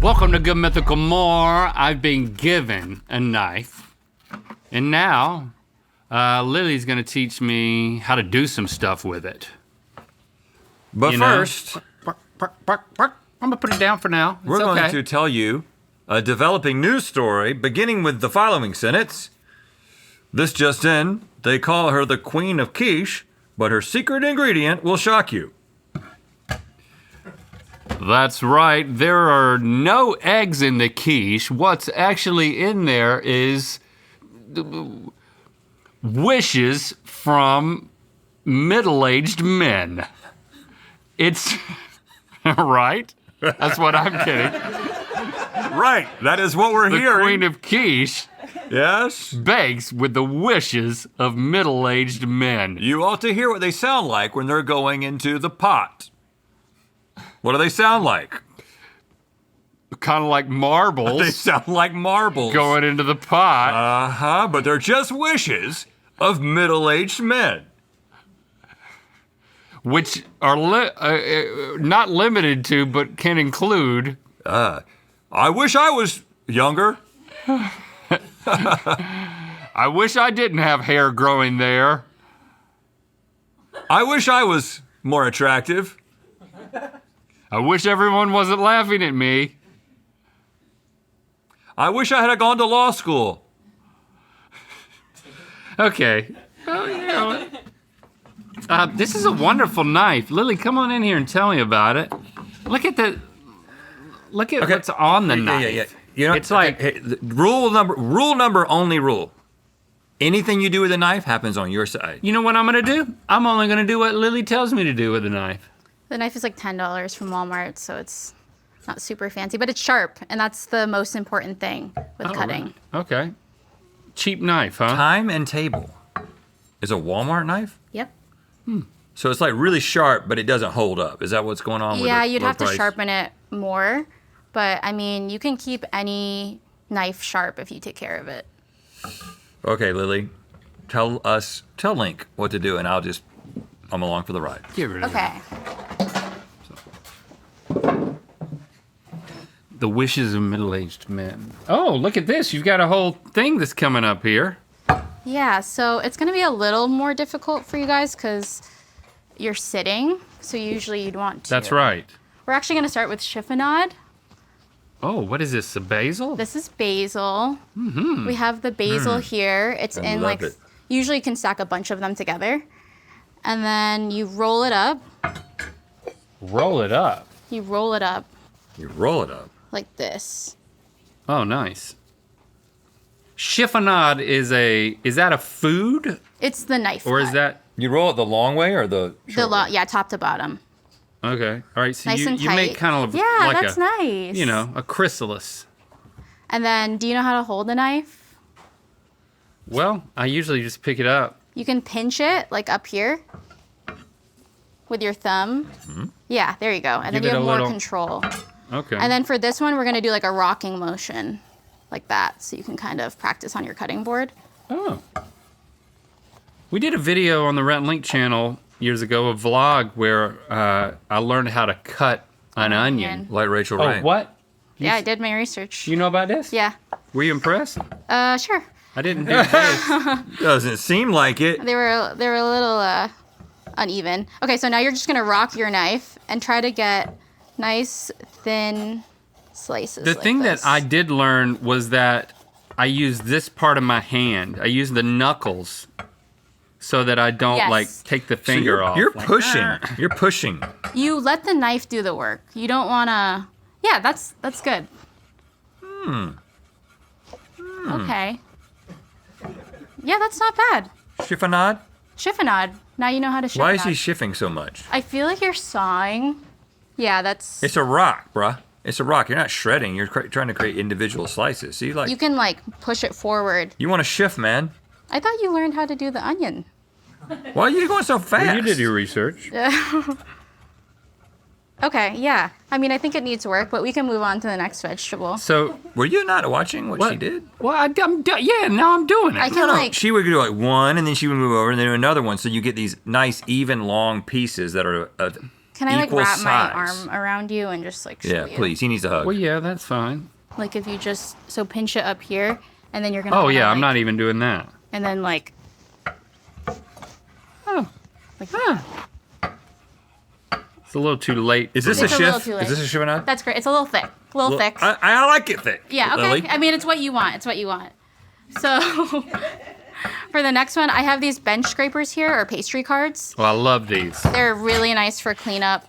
Welcome to Good Mythical More. I've been given a knife, and now Lily's gonna teach me how to do some stuff with it. But first, I'm gonna put it down for now. we're going to tell you a developing news story beginning with the following sentence. This just in, they call her the Queen of Quiche, but her secret ingredient will shock you. That's right, there are no eggs in the quiche. What's actually in there is wishes from middle-aged men. It's, right? That's what I'm kidding. Right, that is what we're The hearing. Queen of Quiche Yes? begs with the wishes of middle-aged men. You ought to hear what they sound like when they're going into the pot. What do they sound like? Kind of like marbles. They sound like marbles. Going into the pot. Uh-huh, but they're just wishes of middle-aged men. Which are not limited to, but can include. I wish I was younger. I wish I didn't have hair growing there. I wish I was more attractive. I wish everyone wasn't laughing at me. I wish I had gone to law school. Okay. Well, you know, this is a wonderful knife. Lily, come on in here and tell me about it. Look at what's on the knife. Yeah. You know, It's like rule number only rule. Anything you do with a knife happens on your side. You know what I'm gonna do? I'm only gonna do what Lily tells me to do with the knife. The knife is like $10 from Walmart, so it's not super fancy, but it's sharp, and that's the most important thing with cutting. Right. Okay. Cheap knife, huh? Time and table is a Walmart knife? Yep. So it's like really sharp, but it doesn't hold up. Is that what's going on with it? Yeah, you'd Low have to price? sharpen it more, but I mean, you can keep any knife sharp if you take care of it. Okay, Lily, tell Link what to do, and I'm along for the ride. Get rid of it. Okay. The wishes of middle-aged men. Oh, look at this. You've got a whole thing that's coming up here. Yeah, so it's gonna be a little more difficult for you guys because you're sitting, so usually you'd want to. That's right. We're actually gonna start with chiffonade. Oh, what is this, a basil? This is basil. We have the basil here. It's in love like, it. usually you can stack a bunch of them together. And then you roll it up. Roll it up. You roll it up You roll it up. like this. Oh, nice. Chiffonade is that a food? It's the knife Or is cut. that, You roll it the long way or the short way? Yeah, top to bottom. okay. All right, so Nice you and make tight. kind of Yeah, like that's a, nice. you know, a chrysalis. And then, do you know how to hold a knife? Well, I usually just pick it up. You can pinch it like up here with your thumb. Yeah, there you go. And Give then you it have a more little- control. Okay. And then for this one, we're gonna do like a rocking motion like that. So you can kind of practice on your cutting board. Oh. We did a video on the Rhett and Link channel years ago, a vlog where I learned how to cut an onion. Like Rachel Oh, Ray. what? Yeah, I did my research. You know about this? Yeah. Were you impressed? Sure. I didn't do this. Doesn't seem like it. They were a little uneven. Okay, so now you're just gonna rock your knife and try to get nice thin slices. The like thing this. that I did learn was that I use this part of my hand. I use the knuckles so that I don't Yes. like take the So finger off. You're Like, pushing. You're pushing. You let the knife do the work. You don't wanna. Yeah, that's good. Okay. Yeah, that's not bad. Chiffonade? Chiffonade. Now you know how to chiffonade. Why is he shifting so much? I feel like you're sawing. Yeah, that's. It's a rock, bruh. It's a rock. You're not shredding. You're trying to create individual slices. See, like You can like push it forward. you want to shift, man. I thought you learned how to do the onion. Why are you going so fast? well, you did your research. Okay, yeah. I mean, I think it needs work, but we can move on to the next vegetable. So, Were you not watching what she did? well, yeah, now I'm doing it. I can like. She would do like one, and then she would move over, and then do another one. So you get these nice, even, long pieces that are Can I like equal wrap my size. arm around you and just like show Yeah, you? please. He needs a hug. Well, yeah, that's fine. Like if you just pinch it up here, and then you're gonna. Oh, yeah, like, I'm not even doing that. And then like. Oh. Like Huh. It's a little too late. Is this It's a a little shift? too late. Is this a shift or not? That's great. It's a little thick. A little thick. I like it thick. Yeah, okay. Lily. I mean, it's what you want. It's what you want. So, for the next one, I have these bench scrapers here, or pastry cards. Well, I love these. They're really nice for cleanup.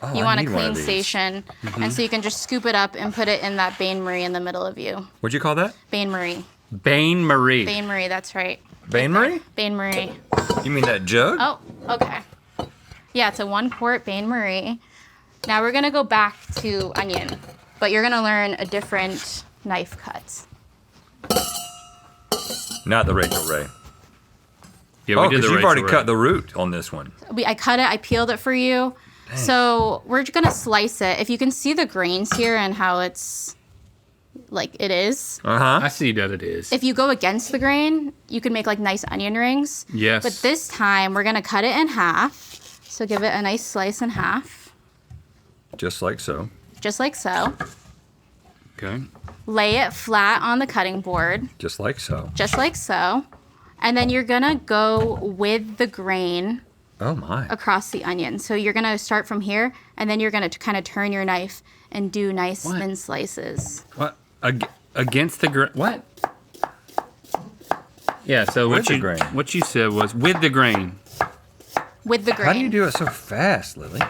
Oh, You I want a need one of clean these. station. And so you can just scoop it up and put it in that Bain Marie in the middle of you. What'd you call that? Bain Marie. Bain Marie. Bain Marie, that's right. Bain Marie? Bain Marie. You mean that jug? Oh, okay. Yeah, it's a 1 quart Bain Marie. Now we're gonna go back to onion, but you're gonna learn a different knife cut. Not the Rachel Ray. Yeah, Oh, we did because the you've already Rachel cut the root on this one. I cut it, I peeled it for you. So we're gonna slice it. If you can see the grains here and how it's like it is. I see that it is. If you go against the grain, you can make like nice onion rings. Yes. But this time we're gonna cut it in half. So give it a nice slice in half, Just like so. just like so. Okay. Lay it flat on the cutting board, Just like so. just like so. And then you're gonna go with the grain Oh my. across the onion. So you're gonna start from here, and then you're gonna kind of turn your knife and do nice What? thin slices. What? Against the grain? What? Yeah. So With the grain. what you said was with the grain. With the grain. How do you do it so fast, Lily?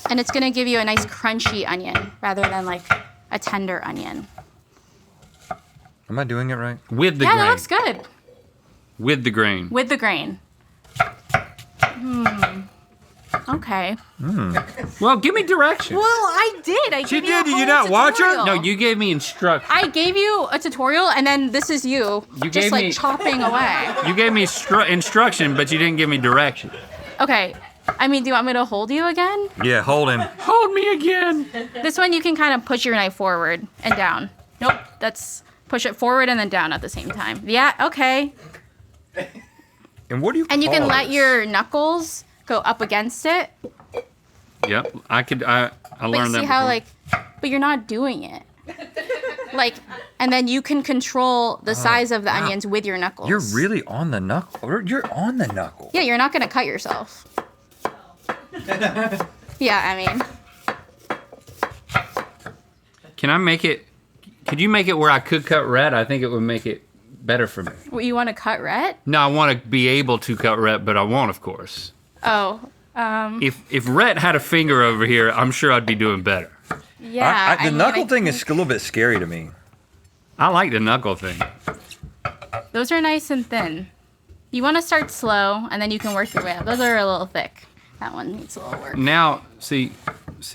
And it's gonna give you a nice crunchy onion rather than like a tender onion. Am I doing it right? With the Yeah, grain. that looks good. With the grain. With the grain. Okay. Well, give me direction. Well, I did. I She gave you a did. Did you whole not watch her? tutorial. No, you gave me instruction. I gave you a tutorial, and then this is you, You just gave like me- chopping away. You gave me instruction, but you didn't give me direction. Okay. I mean, do you want me to hold you again? Yeah, hold him. Hold me again. This one you can kind of push your knife forward and down. Nope, that's push it forward and then down at the same time. Yeah, okay. And what do you And you can call let this? your knuckles go up against it. Yep. I But learned you that see how before. like, but you're not doing it. Like, and then you can control the size of the wow. onions with your knuckles. You're really on the knuckle. You're on the knuckle. Yeah, you're not gonna cut yourself. Yeah, I mean, Can I make it? Could you make it where I could cut red? I think it would make it better for me. what, you want to cut red? No, I want to be able to cut red, but I won't, of course. Oh, If Rhett had a finger over here, I'm sure I'd be doing better. yeah. The I mean, knuckle I thing is think a little bit scary to me. I like the knuckle thing. Those are nice and thin. You want to start slow, and then you can work your way up. Those are a little thick. That one needs a little work. Now, see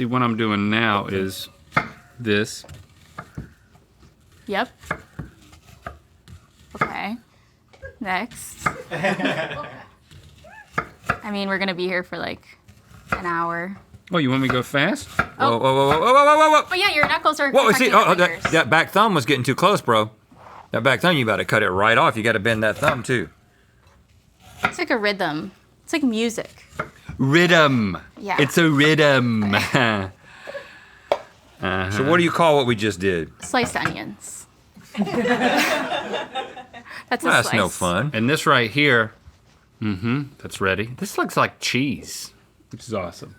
what I'm doing now is this. Yep. Okay. Next. I mean, we're gonna be here for like an hour. Oh, you want me to go fast? Whoa, whoa, whoa, whoa, whoa, whoa, whoa, whoa. But yeah, your knuckles are. Whoa, see, protecting your that, fingers. that back thumb was getting too close, bro. That back thumb, you got to cut it right off. You got to bend that thumb, too. It's like a rhythm. It's like music. Rhythm. Yeah. It's a rhythm. So what do you call what we just did? Sliced onions. That's a That's slice. no fun. And this right here, that's ready. This looks like cheese, which is awesome.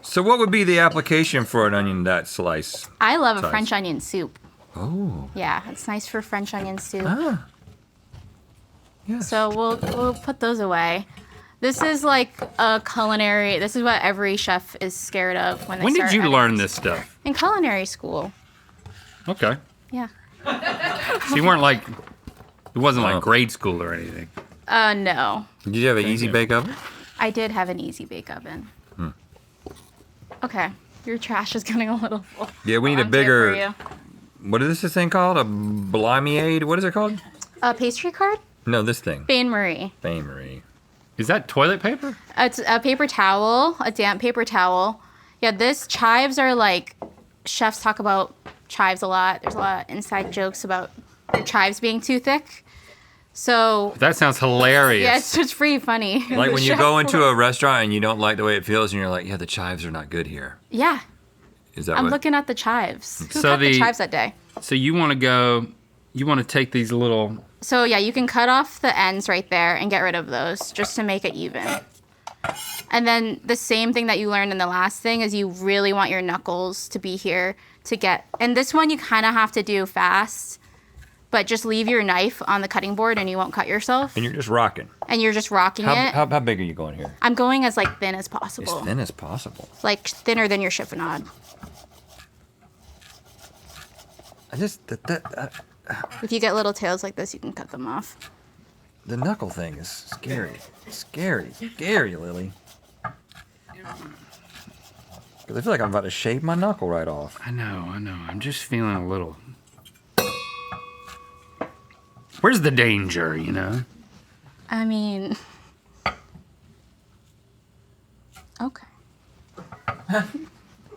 So what would be the application for an onion that slice? I love a Size. French onion soup. Oh. Yeah, it's nice for French onion soup. Ah. Yes. So we'll put those away. This is like a culinary. This is what every chef is scared of when they When did start you onions. learn this stuff? In culinary school. Okay. Yeah. So you weren't like, it wasn't Oh. like grade school or anything. No. Did you have an easy bake oven? I did have an easy bake oven. Okay. Your trash is getting a little full. Yeah, we need a I'll do it for bigger. you. What is this thing called? A blimiade? What is it called? A pastry card? No, this thing. Bain Marie. Bain Marie. Is that toilet paper? It's a paper towel, a damp paper towel. Yeah, chives are like, chefs talk about chives a lot. There's a lot of inside jokes about your chives being too thick. So That sounds hilarious. yeah, it's just pretty funny. Like The when you chef go into will- a restaurant and you don't like the way it feels, and you're like, yeah, the chives are not good here. Yeah, Is that I'm what? looking at the chives. Who So cut the the- chives that day? So you want to take these little. So yeah, you can cut off the ends right there and get rid of those just to make it even. And then the same thing that you learned in the last thing is you really want your knuckles to be here to get. And this one you kind of have to do fast, but just leave your knife on the cutting board and you won't cut yourself. And you're just rocking. And you're just rocking it. How big are you going here? I'm going as like thin as As possible. thin as possible. Like thinner than your chiffonade. I just If you get little tails like this, you can cut them off. the knuckle thing is scary. Scary, Lily. Because I feel like I'm about to shave my knuckle right off. I know. I'm just feeling a little. Where's the danger, you know? I mean, okay.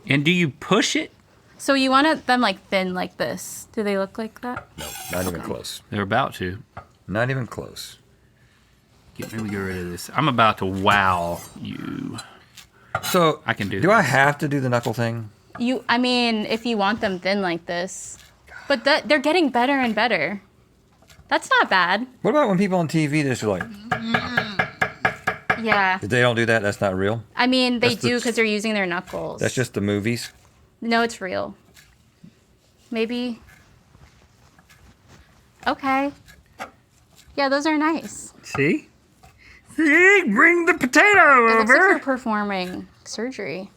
And do you push it? So you want them like thin like this. Do they look like that? No, not even close. They're about to. Not even close. Let me get rid of this. I'm about to wow you. So I can do I this. have to do the knuckle thing? I mean, if you want them thin like this. But they're getting better and better. That's not bad. What about when people on TV just are like, Yeah. if they don't do that, that's not real? I mean, they That's the- do because they're using their knuckles. That's just the movies? No, it's real. Maybe. Okay. Yeah, those are nice. See? See? Bring the potato It looks like over. you're performing surgery.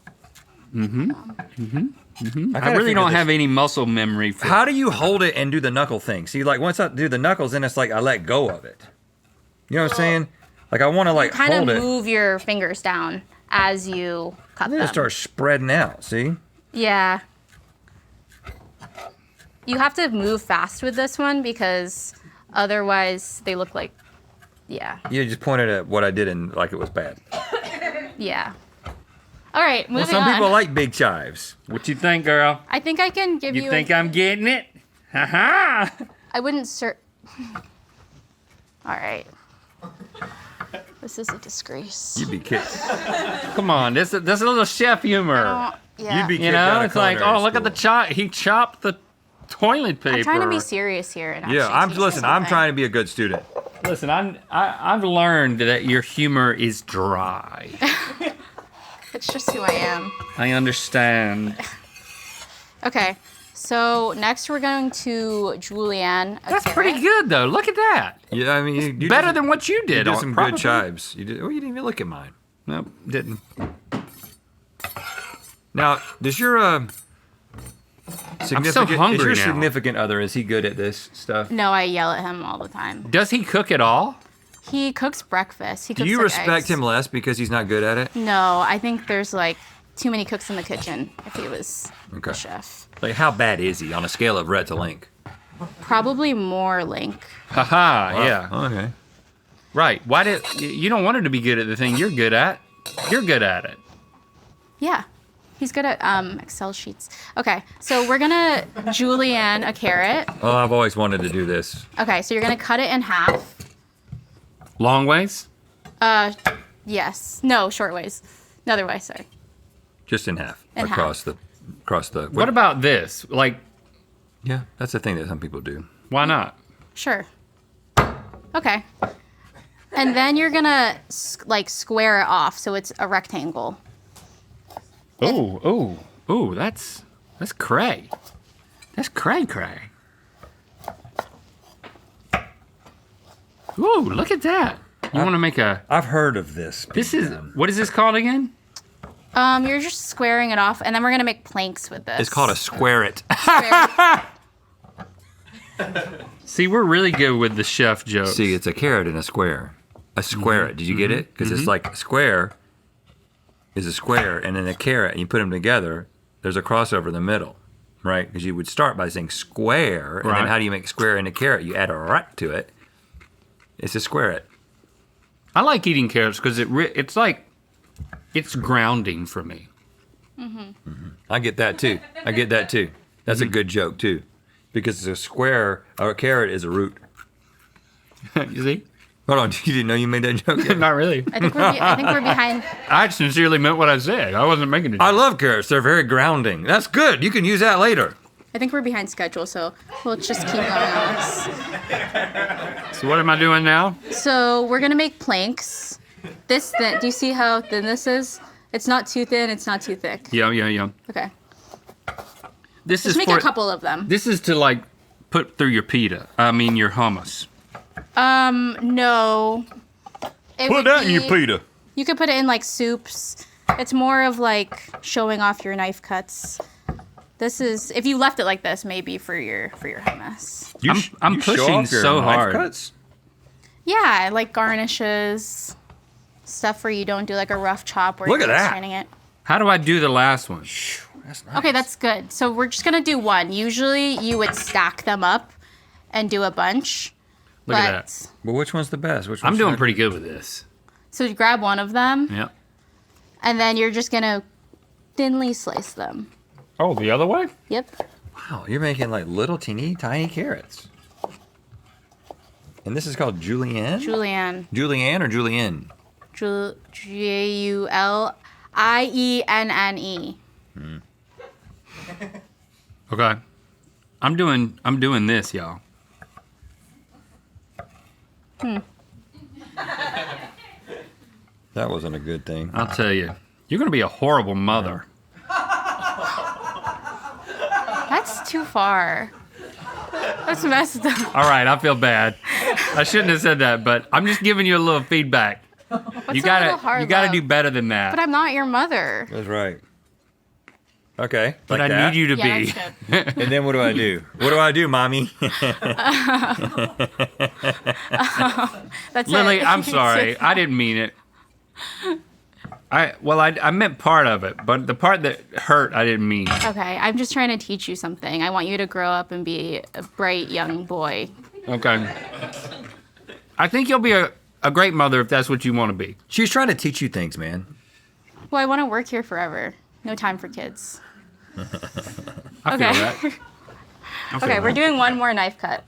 I I kinda really figured don't this- have any muscle memory for. How do you hold it and do the knuckle thing? See, like once I do the knuckles, then it's like I let go of it. You know what I'm saying? Like I want to like Kind of hold it. move your fingers down as you cut Then them. it starts spreading out. See? Yeah. You have to move fast with this one because otherwise they look like, yeah, You just pointed at what I did and like it was bad. yeah. All right, Well, moving some on. people like big chives. What you think, girl? I think I can give you. You think I'm getting it? Ha ha! I wouldn't All right. This is a disgrace. You'd be kicked. Come on, this is a little chef humor. Yeah. You'd be You kicked out know, of it's like, culinary oh, look at the school. chop. He chopped the toilet paper. I'm trying to be serious here and Yeah, actually teach you listen. I'm something. trying to be a good student. Listen, I've learned that your humor is dry. It's just who I am. I understand. Okay, so next we're going to julienne. That's pretty good, though. Look at that. Yeah, I mean, you Better did, than what you you did. did some probably. good chives. You did. Oh, you didn't even look at mine. Nope, didn't. Now, does your significant so hungry is your now. significant other? Is he good at this stuff? No, I yell at him all the time. Does he cook at all? He cooks breakfast. He Do cooks you like respect eggs. him less because he's not good at it? No, I think there's like too many cooks in the kitchen if he was Okay. a chef. Like, how bad is he on a scale of Rhett to Link? Probably more Link. Haha, yeah. Okay. Right. Why did you don't want him to be good at the thing you're good at? You're good at it. Yeah. He's good at Excel sheets. Okay, so we're gonna julienne a carrot. Oh, I've always wanted to do this. Okay, so you're gonna cut it in half. Long ways? Yes. No, short ways. Another way, sorry. Just in half. In half. across the What about this? Like, Yeah, that's the thing that some people do. why not? Sure. Okay. And then you're gonna like square it off so it's a rectangle. Oh, that's cray. That's cray. Ooh, look at that. You want to make a? I've heard of this. This is what is this called again? You're just squaring it off, and then we're gonna make planks with this. It's called a square it. square. See, we're really good with the chef jokes. See, it's a carrot in a square. A square it. Did you get it? Because it's like a square is a square, and then a carrot, and you put them together. There's a crossover in the middle, right? Because you would start by saying square, and Right. then how do you make square in a carrot? You add a rut to it. It's a square it. I like eating carrots because it's like it's grounding for me. I get that too. That's a good joke too, because it's a square. Or a carrot is a root. You see? Hold on, you didn't know you made that joke yet? Not really. I think we're behind. I sincerely meant what I said. I wasn't making it. I love carrots. They're very grounding. That's good. You can use that later. I think we're behind schedule, so we'll just keep going on this. So what am I doing now? So we're gonna make planks. This thin. Do you see how thin this is? It's not too thin. It's not too thick. Yeah. Okay. This Just is make for a couple of them. This is to like put through your pita. I mean your hummus. No. It Put would that in be- your pita. You could put it in like soups. It's more of like showing off your knife cuts. This is if you left it like this, maybe for your hummus. I'm you show pushing off your so knife hard. cuts? Yeah, like garnishes, stuff where you don't do like a rough chop where Look you're at that. straining it. How do I do the last one? That's nice. Okay, that's good. So we're just gonna do one. Usually you would stack them up and do a bunch. Look at that. Well, which one's the best? Which I'm one's doing the- pretty good with this. So you grab one of them Yep. and then you're just gonna thinly slice them. Oh, the other way? Yep. Wow, you're making like little teeny tiny carrots. And this is called julienne? Julienne. Julienne or julienne? Julienne. Okay. I'm doing this, y'all. That wasn't a good thing. I'll tell you. You're gonna be a horrible mother. That's too far. That's messed up. All right, I feel bad. I shouldn't have said that, but I'm just giving you a little feedback. You little hard, you gotta love? do better than that. But I'm not your mother. That's right. Okay. But like I that. need you to Yeah, be. that's good. And then what do I do? What do I do, mommy? That's Lily, it. I'm sorry. I didn't mean it. I meant part of it, but the part that hurt, I didn't mean. Okay, I'm just trying to teach you something. I want you to grow up and be a bright young boy. Okay. I think you'll be a great mother if that's what you want to be. She's trying to teach you things, man. Well, I want to work here forever. No time for kids. I Okay. feel that. I feel Okay, we're that. doing one more knife cut.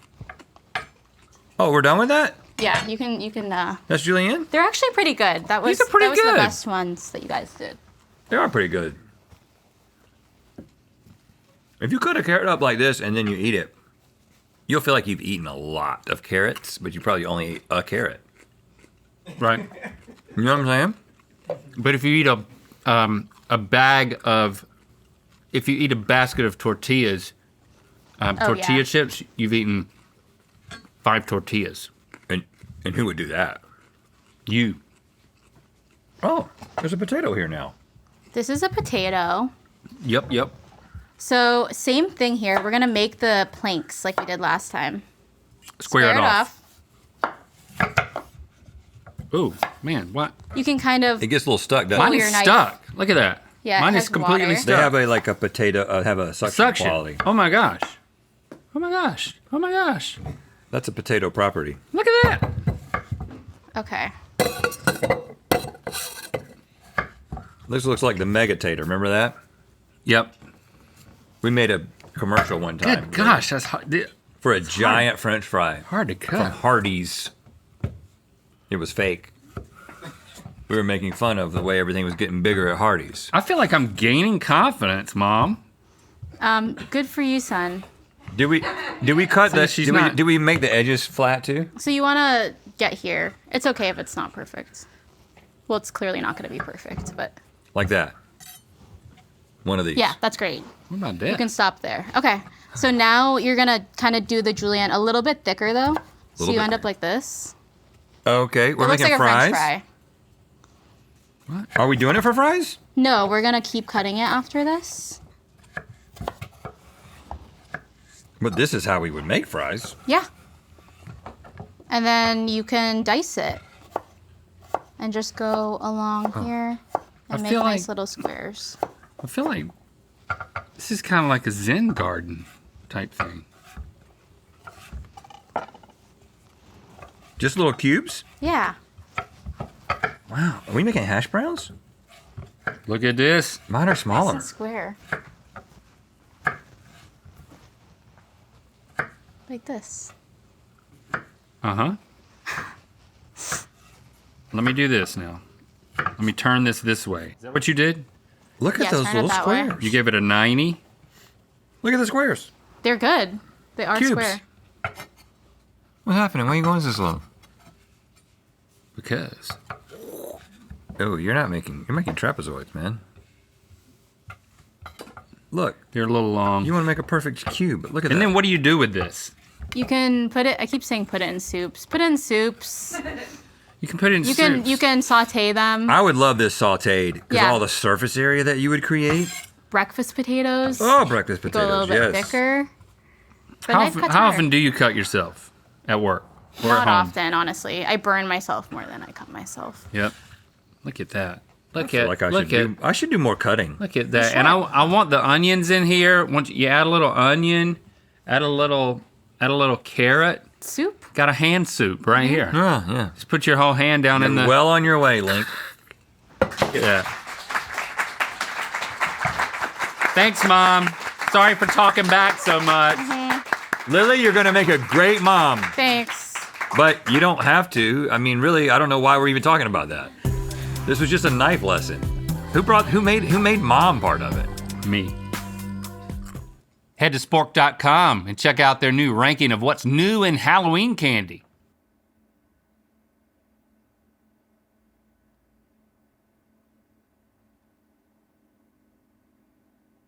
Oh, we're done with that? Yeah, you can. That's julienne? They're actually pretty good. That was These are pretty that was good. the best ones that you guys did. They are pretty good. If you cut a carrot up like this and then you eat it, you'll feel like you've eaten a lot of carrots, but you probably only ate a carrot. Right. You know what I'm saying? But if you eat if you eat a basket of tortillas, tortilla yeah. chips, you've eaten 5 tortillas. And who would do that? You. Oh, there's a potato here now. This is a potato. Yep. So same thing here. We're gonna make the planks like we did last time. Square it off. off. Ooh, man, what? You can kind of It gets a little stuck, doesn't Mine it? your is knife. stuck. Look at that. Yeah, it Mine has is completely water. They stuck. have a potato, have a suction quality. Oh my gosh. Oh my gosh. Oh my gosh. That's a potato property. Look at that. Okay. This looks like the Megatator. Remember that? Yep. We made a commercial one time. Good gosh, that's hard, For a giant French fry hard to from cut. Hardee's. It was fake. We were making fun of the way everything was getting bigger at Hardee's. I feel like I'm gaining confidence, Mom. Good for you, son. Did we cut See, the? she's Did not- we make the edges flat too? So you want to get here. It's okay if it's not perfect. Well, it's clearly not going to be perfect, but Like that. One of these. yeah, that's great. What about You that? can stop there. Okay. So now you're going to kind of do the julienne a little bit thicker, though. So Little you bit end up thicker. like this. Okay, we're It looks making like fries. a French fry. Are we doing it for fries? No, we're going to keep cutting it after this. But this is how we would make fries. Yeah. And then you can dice it. And just go along here and make feel nice like- little squares. I feel like this is kind of like a Zen garden type thing. Just little cubes? Yeah. Wow. Are we making hash browns? Look at this. Mine are Nice smaller. and square. Like this. Uh-huh. Let me do this now. Let me turn this way. Is that what you did? Look at Yeah, those turn it little that way. squares. You gave it a 90? Look at the squares. They're good. They are Cubes. square. What's happening? Why are you going so slow? Because. Oh, you're making trapezoids, man. Look, They're a little long. you want to make a perfect cube. Look at And that. then what do you do with this? You can put it. I keep saying put it in soups. Put it in soups. You can put it in You soups. can saute them. I would love this sauteed because Yeah. all the surface area that you would create. Breakfast potatoes. Oh, breakfast Go a potatoes, little bit yes. thicker. But How knife often, cuts how hard. often do you cut yourself at work or Not at home? often, honestly. I burn myself more than I cut myself. Yep. Look at that. I feel like I should do more cutting. Look at that. And I want the onions in here. Once you add a little onion, add a little carrot. Soup. Got a hand soup right here. Yeah, yeah. Just put your whole hand down in the. Well on your way, Link. Yeah. Thanks, Mom. Sorry for talking back so much. Lily, you're gonna make a great mom, Thanks. but you don't have to. I mean, really, I don't know why we're even talking about that. This was just a knife lesson. Who made mom part of it? Me. Head to spork.com and check out their new ranking of what's new in Halloween candy.